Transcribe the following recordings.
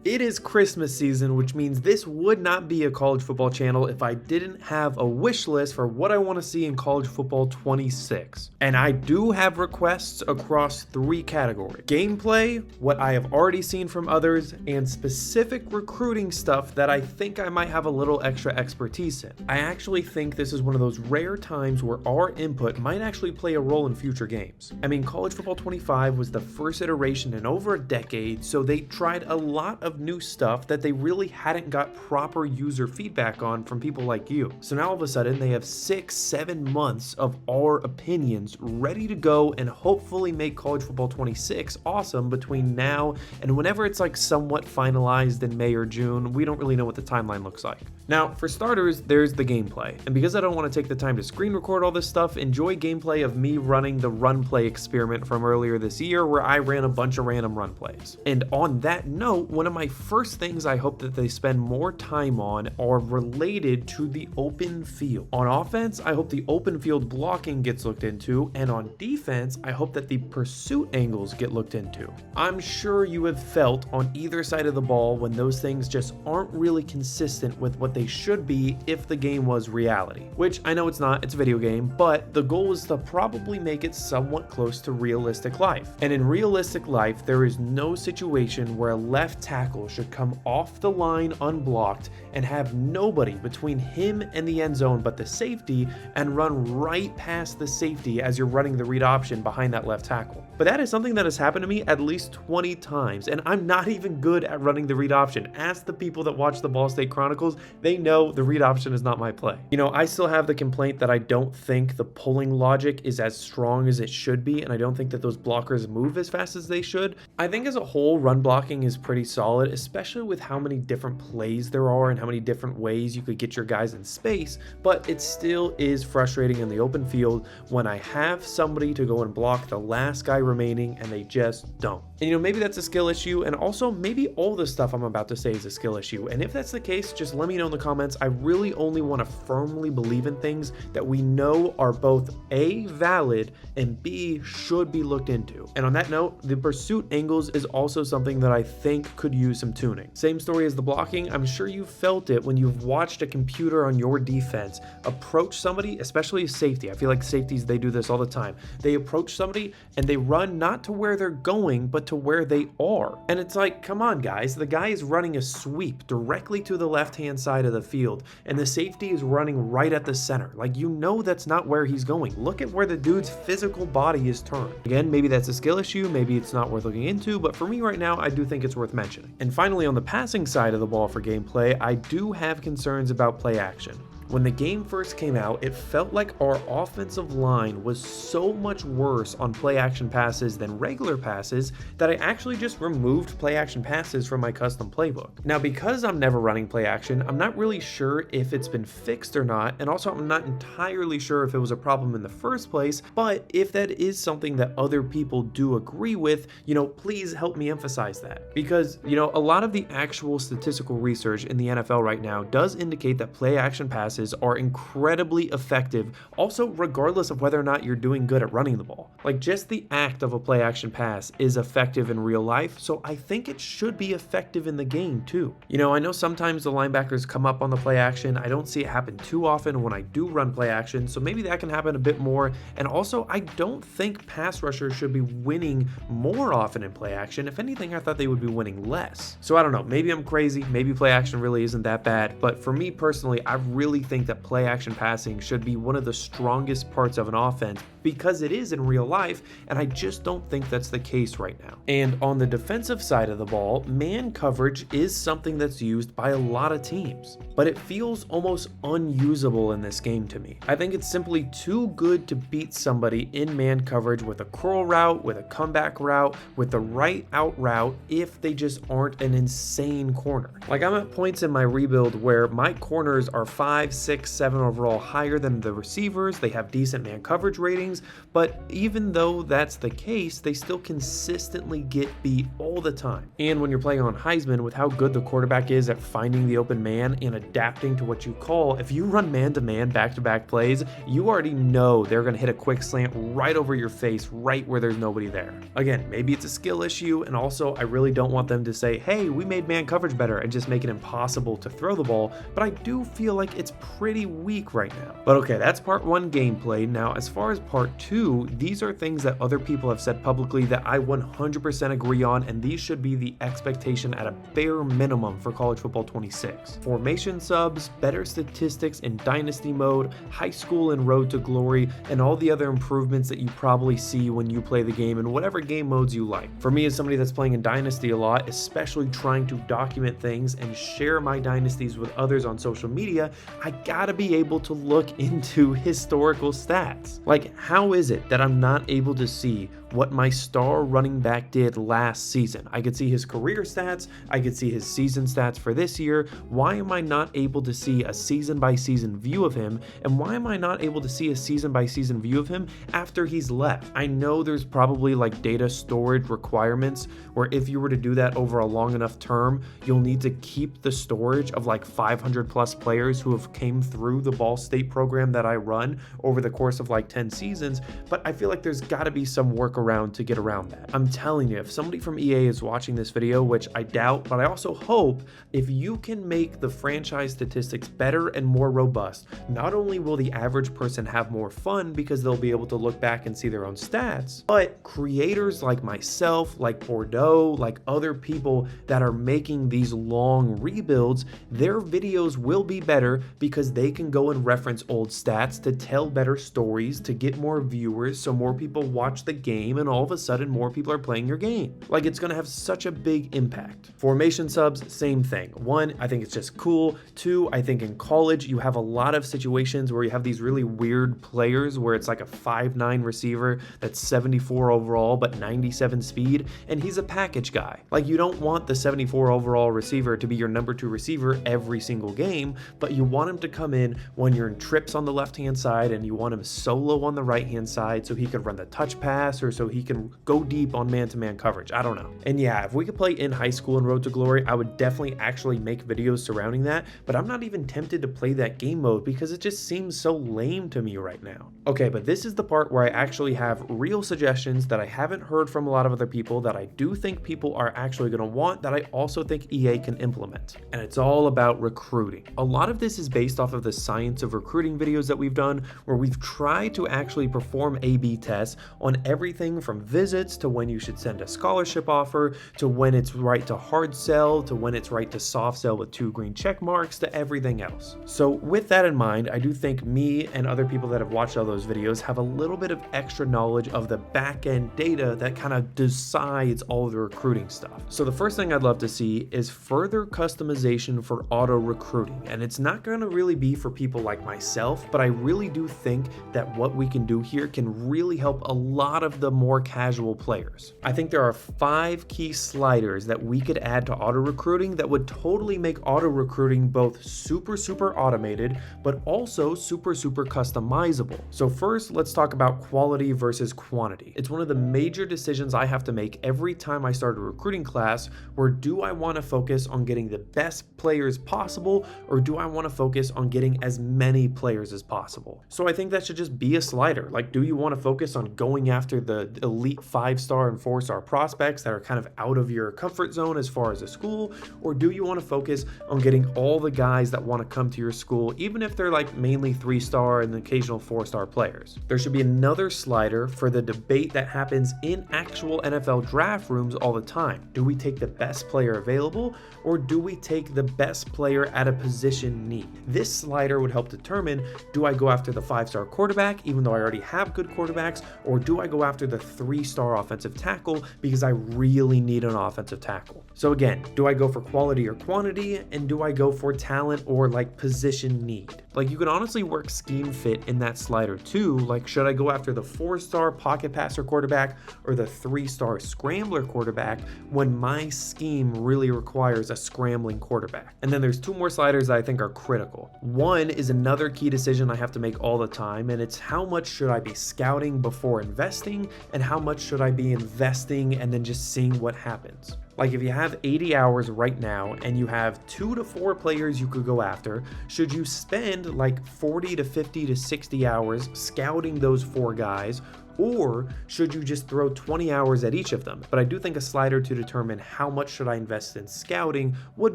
It is Christmas season, which means this would not be a college football channel if I didn't have a wish list for what I want to see in college football 26. And I do have requests across 3 categories: gameplay, what I have already seen from others, and specific recruiting stuff that I think I might have a little extra expertise in. I actually think this is one of those rare times where our input might actually play a role in future games. I mean, college football 25 was the first iteration in over a decade, so they tried a lot of new stuff that they really hadn't got proper user feedback on from people like you. So now all of a sudden they have 6-7 months of our opinions ready to go and hopefully make college football 26 awesome between now and whenever it's like somewhat finalized in May or June. We don't really know what the timeline looks like. Now, for starters, there's the gameplay. And because I don't want to take the time to screen record all this stuff, enjoy gameplay of me running the run play experiment from earlier this year where I ran a bunch of random run plays. And on that note, one of my first things I hope that they spend more time on are related to the open field. On offense, I hope the open field blocking gets looked into, and on defense, I hope that the pursuit angles get looked into. I'm sure you have felt on either side of the ball when those things just aren't really consistent with what they should be if the game was reality. Which I know it's not, it's a video game, but the goal is to probably make it somewhat close to realistic life. And in realistic life, there is no situation where a left tackle should come off the line unblocked and have nobody between him and the end zone but the safety and run right past the safety as you're running the read option behind that left tackle. But that is something that has happened to me at least 20 times, and I'm not even good at running the read option. Ask the people that watch the Ball State Chronicles, they know the read option is not my play. You know, I still have the complaint that I don't think the pulling logic is as strong as it should be, and I don't think that those blockers move as fast as they should. I think as a whole, run blocking is pretty solid, especially with how many different plays there are and how many different ways you could get your guys in space, but it still is frustrating in the open field when I have somebody to go and block the last guy remaining and they just don't. And you know, maybe that's a skill issue, and also maybe all the stuff I'm about to say is a skill issue, and if that's the case, just let me know in the comments. I really only want to firmly believe in things that we know are both A, valid, and B, should be looked into. And on that note, the pursuit angles is also something that I think could use some tuning. Same story as the blocking. I'm sure you felt it when you've watched a computer on your defense approach somebody, especially a safety. I feel like safeties, they do this all the time. They approach somebody and they run not to where they're going, but to where they are. And it's like, come on guys, the guy is running a sweep directly to the left-hand side of the field and the safety is running right at the center. Like, you know that's not where he's going. Look at where the dude's physical body is turned. Again, maybe that's a skill issue, maybe it's not worth looking into, but for me right now, I do think it's worth mentioning. And finally, on the passing side of the ball for gameplay, I do have concerns about play action. When the game first came out, it felt like our offensive line was so much worse on play action passes than regular passes that I actually just removed play action passes from my custom playbook. Now, because I'm never running play action, I'm not really sure if it's been fixed or not, and also I'm not entirely sure if it was a problem in the first place, but if that is something that other people do agree with, you know, please help me emphasize that. Because, you know, a lot of the actual statistical research in the NFL right now does indicate that play action passes are incredibly effective, also regardless of whether or not you're doing good at running the ball. Like, just the act of a play action pass is effective in real life, so I think it should be effective in the game too. You know, I know sometimes the linebackers come up on the play action. I don't see it happen too often when I do run play action, so maybe that can happen a bit more. And also, I don't think pass rushers should be winning more often in play action. If anything, I thought they would be winning less. So I don't know, maybe I'm crazy, maybe play action really isn't that bad, but for me personally, I really think that play action passing should be one of the strongest parts of an offense because it is in real life, and I just don't think that's the case right now. And on the defensive side of the ball, man coverage is something that's used by a lot of teams, but it feels almost unusable in this game to me. I think it's simply too good to beat somebody in man coverage with a curl route, with a comeback route, with the right out route if they just aren't an insane corner. Like, I'm at points in my rebuild where my corners are 5, 6, 7 overall higher than the receivers. They have decent man coverage ratings, things, but even though that's the case, they still consistently get beat all the time. And when you're playing on Heisman, with how good the quarterback is at finding the open man and adapting to what you call, if you run man-to-man back-to-back plays, you already know they're going to hit a quick slant right over your face, right where there's nobody there. Again, maybe it's a skill issue, and also I really don't want them to say, hey, we made man coverage better, and just make it impossible to throw the ball, but I do feel like it's pretty weak right now. But okay, that's part one gameplay. Now, as far as part two, these are things that other people have said publicly that I 100% agree on, and these should be the expectation at a bare minimum for college football 26. Formation subs, better statistics in Dynasty mode, high school and road to glory, and all the other improvements that you probably see when you play the game in whatever game modes you like. For me, as somebody that's playing in Dynasty a lot, especially trying to document things and share my dynasties with others on social media, I gotta be able to look into historical stats. Like, how is it that I'm not able to see what my star running back did last season? I could see his career stats, I could see his season stats for this year. Why am I not able to see a season by season view of him? And why am I not able to see a season by season view of him after he's left? I know there's probably like data storage requirements where if you were to do that over a long enough term, you'll need to keep the storage of like 500 plus players who have came through the Ball State program that I run over the course of like 10 seasons. But I feel like there's gotta be some workaround to get around that. I'm telling you, if somebody from EA is watching this video, which I doubt, but I also hope, if you can make the franchise statistics better and more robust, not only will the average person have more fun because they'll be able to look back and see their own stats, but creators like myself, like Bordeaux, like other people that are making these long rebuilds, their videos will be better because they can go and reference old stats to tell better stories, to get more viewers, so more people watch the game, and all of a sudden more people are playing your game. Like, it's gonna have such a big impact. Formation subs, same thing. One, I think it's just cool. Two, I think in college you have a lot of situations where you have these really weird players where it's like a 5'9" receiver that's 74 overall but 97 speed, and he's a package guy. Like, you don't want the 74 overall receiver to be your number 2 receiver every single game, but you want him to come in when you're in trips on the left-hand side and you want him solo on the right-hand side so he can run the touch pass or so he can go deep on man-to-man coverage. I don't know. And yeah, if we could play in high school and Road to Glory, I would definitely actually make videos surrounding that, but I'm not even tempted to play that game mode because it just seems so lame to me right now. Okay, but this is the part where I actually have real suggestions that I haven't heard from a lot of other people that I do think people are actually going to want, that I also think EA can implement. And it's all about recruiting. A lot of this is based off of the science of recruiting videos that we've done, where we've tried to actually perform A/B tests on everything from visits to when you should send a scholarship offer, to when it's right to hard sell, to when it's right to soft sell with 2 green check marks, to everything else. So with that in mind, I do think me and other people that have watched all those videos have a little bit of extra knowledge of the back end data that kind of decides all of the recruiting stuff. So the first thing I'd love to see is further customization for auto recruiting. And it's not going to really be for people like myself, but I really do think that what we can do here can really help a lot of the more casual players. I think there are 5 key sliders that we could add to auto recruiting that would totally make auto recruiting both super automated, but also super customizable. So first, let's talk about quality versus quantity. It's one of the major decisions I have to make every time I start a recruiting class, where do I want to focus on getting the best players possible, or do I want to focus on getting as many players as possible? So I think that should just be a slider. Like, do you want to focus on going after the elite 5-star and 4-star prospects that are kind of out of your comfort zone as far as a school, or do you want to focus on getting all the guys that want to come to your school, even if they're like mainly 3-star and occasional 4-star players? There should be another slider for the debate that happens in actual NFL draft rooms all the time. Do we take the best player available, or do we take the best player at a position need? This slider would help determine, do I go after the 5-star quarterback even though I already have good quarterbacks, or do I go after the 3-star offensive tackle because I really need an offensive tackle. So again, do I go for quality or quantity, and do I go for talent or like position need? Like, you can honestly work scheme fit in that slider too. Like, should I go after the 4-star pocket passer quarterback or the 3-star scrambler quarterback when my scheme really requires a scrambling quarterback? And then there's 2 more sliders that I think are critical. One is another key decision I have to make all the time, and it's how much should I be scouting before investing, and how much should I be investing and then just seeing what happens. Like, if you have 80 hours right now and you have 2 to 4 players you could go after, should you spend like 40 to 50 to 60 hours scouting those 4 guys, or should you just throw 20 hours at each of them? But I do think a slider to determine how much should I invest in scouting would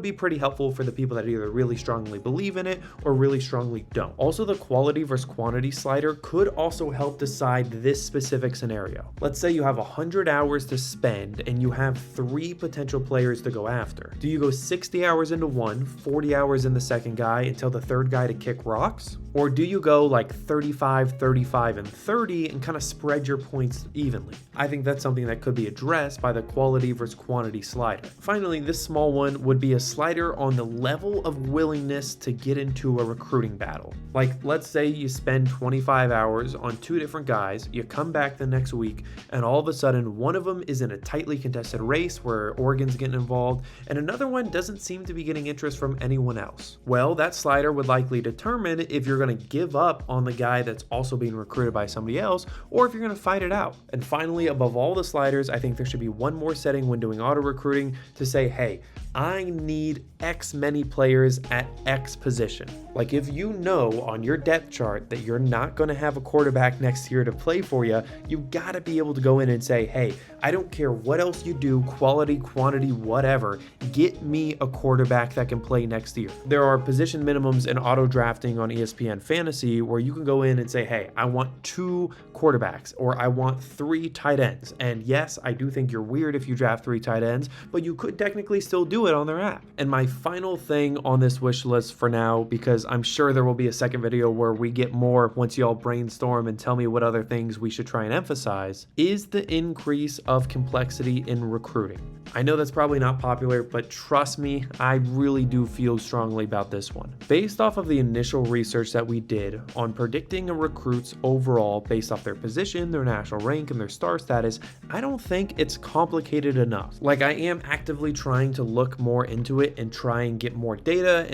be pretty helpful for the people that either really strongly believe in it or really strongly don't. Also, the quality versus quantity slider could also help decide this specific scenario. Let's say you have 100 hours to spend and you have 3 potential players to go after. Do you go 60 hours into one, 40 hours in the second guy and tell the third guy to kick rocks? Or do you go like 35, 35, and 30 and kind of spread your points evenly? I think that's something that could be addressed by the quality versus quantity slider. Finally, this small one would be a slider on the level of willingness to get into a recruiting battle. Like, let's say you spend 25 hours on 2 different guys, you come back the next week, and all of a sudden one of them is in a tightly contested race where Oregon's getting involved, and another one doesn't seem to be getting interest from anyone else. Well, that slider would likely determine if you're going to give up on the guy that's also being recruited by somebody else, or if you're going to fight it out. And finally, above all the sliders, I think there should be one more setting when doing auto recruiting to say, hey, I need X many players at X position. Like, if you know on your depth chart that you're not going to have a quarterback next year to play for you, you got to be able to go in and say, hey, I don't care what else you do, quality, quantity, whatever, get me a quarterback that can play next year. There are position minimums in auto drafting on ESPN Fantasy where you can go in and say, hey, I want 2 quarterbacks, or I want 3 tight ends. And yes, I do think you're weird if you draft 3 tight ends, but you could technically still do it on their app. And my final thing on this wish list for now, because I'm sure there will be a second video where we get more once y'all brainstorm and tell me what other things we should try and emphasize, is the increase of complexity in recruiting. I know that's probably not popular, but trust me, I really do feel strongly about this one. Based off of the initial research that we did on predicting a recruit's overall based off their position, their national rank, and their star status, I don't think it's complicated enough. Like, I am actively trying to look more into it and try and get more data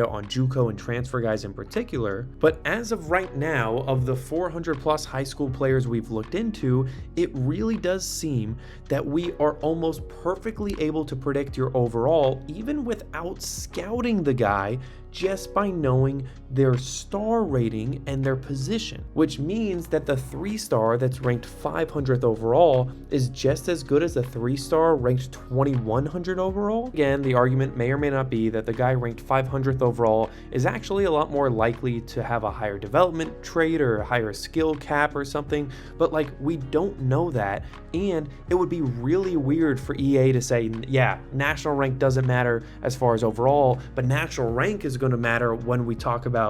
on JUCO and transfer guys in particular. But as of right now, of the 400 plus high school players we've looked into, it really does seem that we are almost perfectly able to predict your overall, even without scouting the guy, just by knowing their star rating and their position, which means that the 3-star that's ranked 500th overall is just as good as the 3-star ranked 2100 overall. Again, the argument may or may not be that the guy ranked 500th overall is actually a lot more likely to have a higher development trait or a higher skill cap or something, but like, we don't know that, and it would be really weird for EA to say, yeah, national rank doesn't matter as far as overall, but national rank is going to matter when we talk about,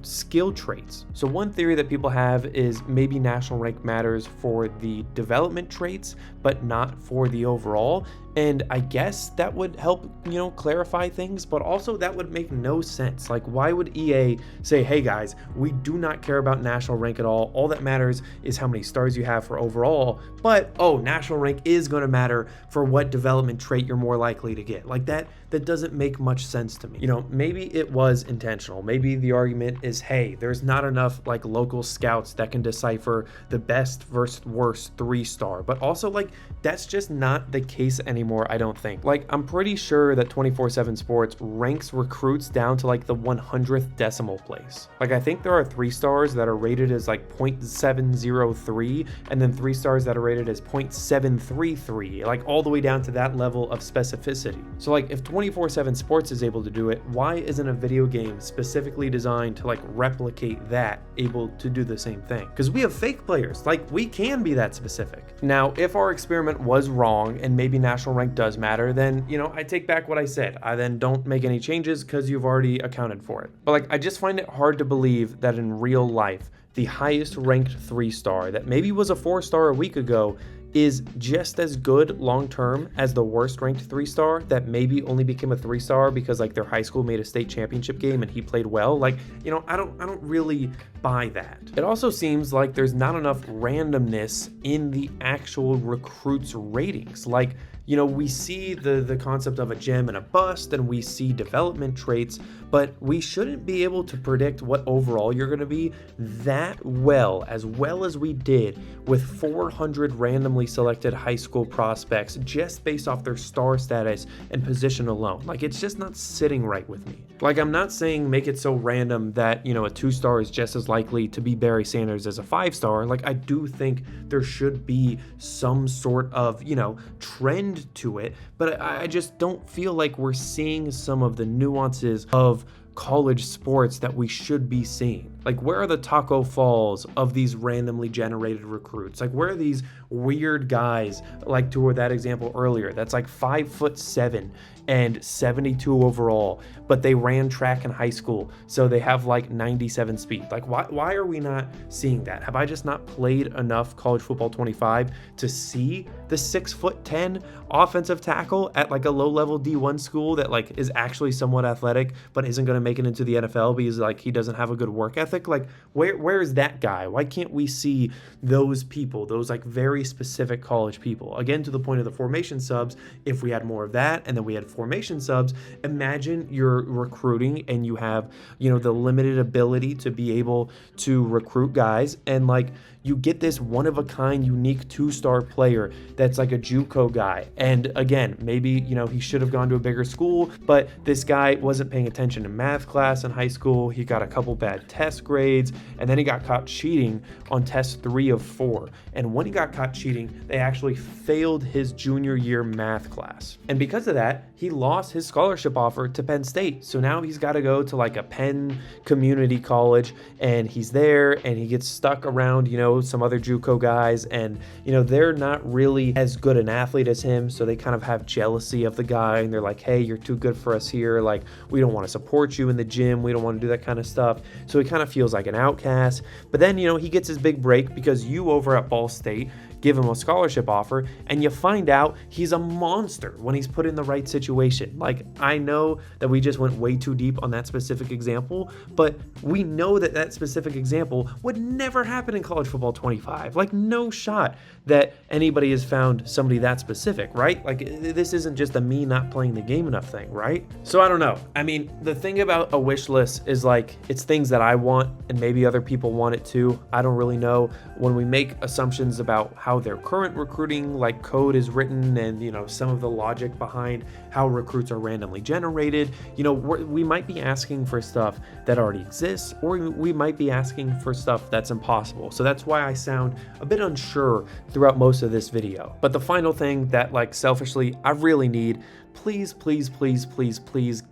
skill traits. So one theory that people have is maybe national rank matters for the development traits, but not for the overall. And I guess that would help, clarify things, but also that would make no sense. Like, why would EA say, hey guys, we do not care about national rank at all. All that matters is how many stars you have for overall, but national rank is going to matter for what development trait you're more likely to get. Like, that doesn't make much sense to me. Maybe it was intentional. Maybe the argument is, hey, there's not enough like local scouts that can decipher the best versus worst 3-star, but also like, that's just not the case anymore, I don't think. Like, I'm pretty sure that 24/7 Sports ranks recruits down to like the 100th decimal place. Like, I think there are 3-stars that are rated as like 0.703, and then 3-stars that are rated as 0.733, like all the way down to that level of specificity. So like, if 24/7 Sports is able to do it, why isn't a video game specifically designed to like replicate that able to do the same thing? Because we have fake players, like, we can be that specific. Now, if our experiment was wrong and maybe national rank does matter, then I take back what I said. I then don't make any changes because you've already accounted for it. But like, I just find it hard to believe that in real life the highest ranked 3-star that maybe was a 4-star a week ago is just as good long term as the worst ranked 3-star that maybe only became a 3-star because like their high school made a state championship game and he played well. Like, you know, I don't really buy that. It also seems like there's not enough randomness in the actual recruits' ratings. Like, you know, we see the concept of a gem and a bust, and we see development traits, but we shouldn't be able to predict what overall you're going to be that well as we did with 400 randomly selected high school prospects just based off their star status and position alone. Like, it's just not sitting right with me. Like, I'm not saying make it so random that, you know, a 2-star is just as likely to be Barry Sanders as a 5-star. Like, I do think there should be some sort of, you know, trend to it, but I just don't feel like we're seeing some of the nuances of college sports that we should be seeing. Like, where are the Taco Falls of these randomly generated recruits? Like, where are these weird guys, like to that example earlier, that's like 5'7" and 72 overall, but they ran track in high school, so they have like 97 speed. Like, why are we not seeing that? Have I just not played enough College Football 25 to see the 6'10" offensive tackle at like a low-level D1 school that like is actually somewhat athletic but isn't going to make it into the NFL because like he doesn't have a good work ethic? Like, where is that guy? Why can't we see those people, those like very specific college people? Again, to the point of the formation subs, if we had more of that and then we had formation subs, imagine you're recruiting and you have, you know, the limited ability to be able to recruit guys, and like you get this one-of-a-kind, unique 2-star player that's like a JUCO guy. And again, maybe, you know, he should have gone to a bigger school, but this guy wasn't paying attention in math class in high school. He got a couple bad test grades, and then he got caught cheating on test 3 of 4. And when he got caught cheating, they actually failed his junior year math class. And because of that, he lost his scholarship offer to Penn State. So now he's got to go to like a Penn community college, and he's there and he gets stuck around, you know, some other JUCO guys, and you know, they're not really as good an athlete as him, so they kind of have jealousy of the guy, and they're like, hey, you're too good for us here, like we don't want to support you in the gym, we don't want to do that kind of stuff. So he kind of feels like an outcast. But then, you know, he gets his big break because you over at Ball State give him a scholarship offer, and you find out he's a monster when he's put in the right situation. Like, I know that we just went way too deep on that specific example, but we know that that specific example would never happen in College Football 25. Like, no shot that anybody has found somebody that specific, right? Like, this isn't just a me not playing the game enough thing, right? So I don't know. I mean, the thing about a wish list is like, it's things that I want and maybe other people want it too. I don't really know. When we make assumptions about how their current recruiting like code is written, and you know, some of the logic behind how recruits are randomly generated, you know, we might be asking for stuff that already exists, or we might be asking for stuff that's impossible. So that's why I sound a bit unsure throughout most of this video. But the final thing that, like, selfishly I really need, please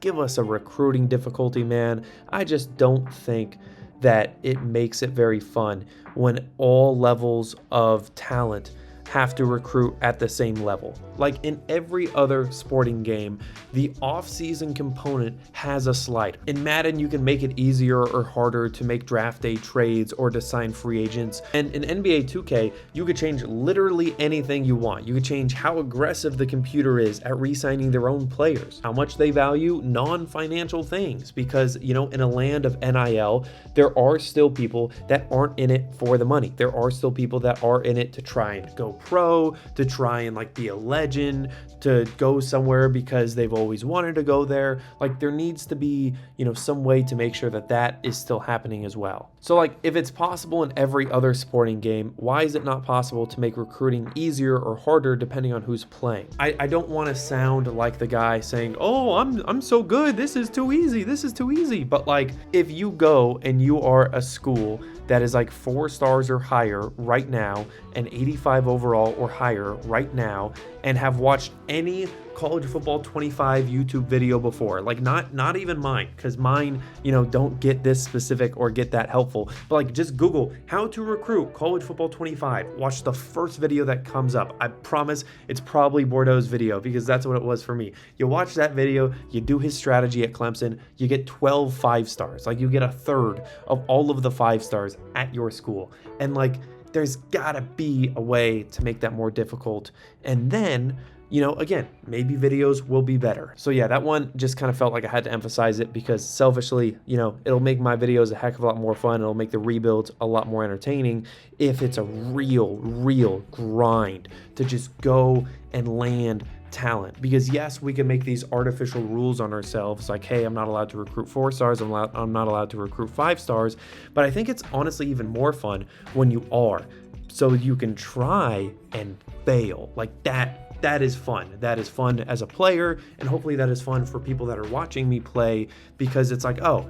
give us a recruiting difficulty, man. I just don't think that it makes it very fun when all levels of talent have to recruit at the same level. Like in every other sporting game, the off-season component has a slider. In Madden, you can make it easier or harder to make draft day trades or to sign free agents. And in NBA 2K, you could change literally anything you want. You could change how aggressive the computer is at re-signing their own players, how much they value non-financial things, because, you know, in a land of NIL, there are still people that aren't in it for the money. There are still people that are in it to try and go pro, to try and like be a legend, to go somewhere because they've always wanted to go there. Like, there needs to be, you know, some way to make sure that that is still happening as well. So like, if it's possible in every other sporting game, why is it not possible to make recruiting easier or harder depending on who's playing? I don't want to sound like the guy saying, oh, I'm so good, this is too easy, this is too easy. But like, if you go and you are a school that is like 4 stars or higher right now and 85 overall overall or higher right now and have watched any college football 25 YouTube video before, like not even mine, because mine, don't get this specific or get that helpful, but like just Google how to recruit college football 25, watch the first video that comes up. I promise it's probably Bordeaux's video, because that's what it was for me. You watch that video, you do his strategy at Clemson, you get 12 5-stars, like you get a third of all of the 5-stars at your school. And like, there's gotta be a way to make that more difficult. And then, again, maybe videos will be better. So yeah, that one just kind of felt like I had to emphasize it, because selfishly, it'll make my videos a heck of a lot more fun. It'll make the rebuilds a lot more entertaining if it's a real grind to just go and land talent. Because yes, we can make these artificial rules on ourselves, like, hey, I'm not allowed to recruit 4-stars, I'm not allowed to recruit 5-stars, but I think it's honestly even more fun when you are, so you can try and fail. Like that is fun. That is fun as a player, and hopefully that is fun for people that are watching me play, because it's like, oh,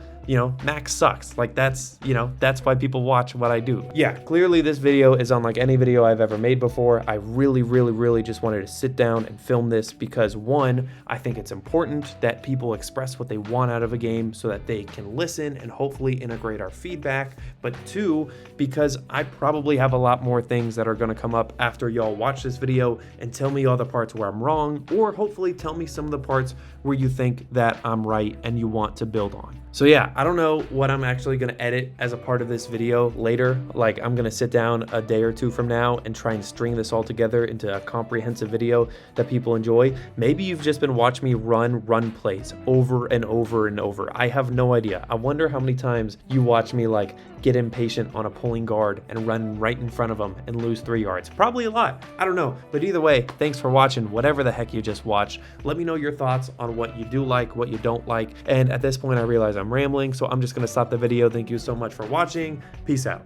Max sucks. Like that's why people watch what I do. Yeah, clearly this video is unlike any video I've ever made before. I really just wanted to sit down and film this because, one, I think it's important that people express what they want out of a game so that they can listen and hopefully integrate our feedback. But two, because I probably have a lot more things that are going to come up after y'all watch this video and tell me all the parts where I'm wrong, or hopefully tell me some of the parts where you think that I'm right and you want to build on. So yeah, I don't know what I'm actually going to edit as a part of this video later. Like, I'm going to sit down a day or two from now and try and string this all together into a comprehensive video that people enjoy. Maybe you've just been watching me run plays over and over and over. I have no idea. I wonder how many times you watch me like get impatient on a pulling guard and run right in front of them and lose 3 yards. Probably a lot. I don't know. But either way, thanks for watching whatever the heck you just watched. Let me know your thoughts on what you do like, what you don't like. And at this point, I realize I'm rambling, so I'm just going to stop the video. Thank you so much for watching. Peace out.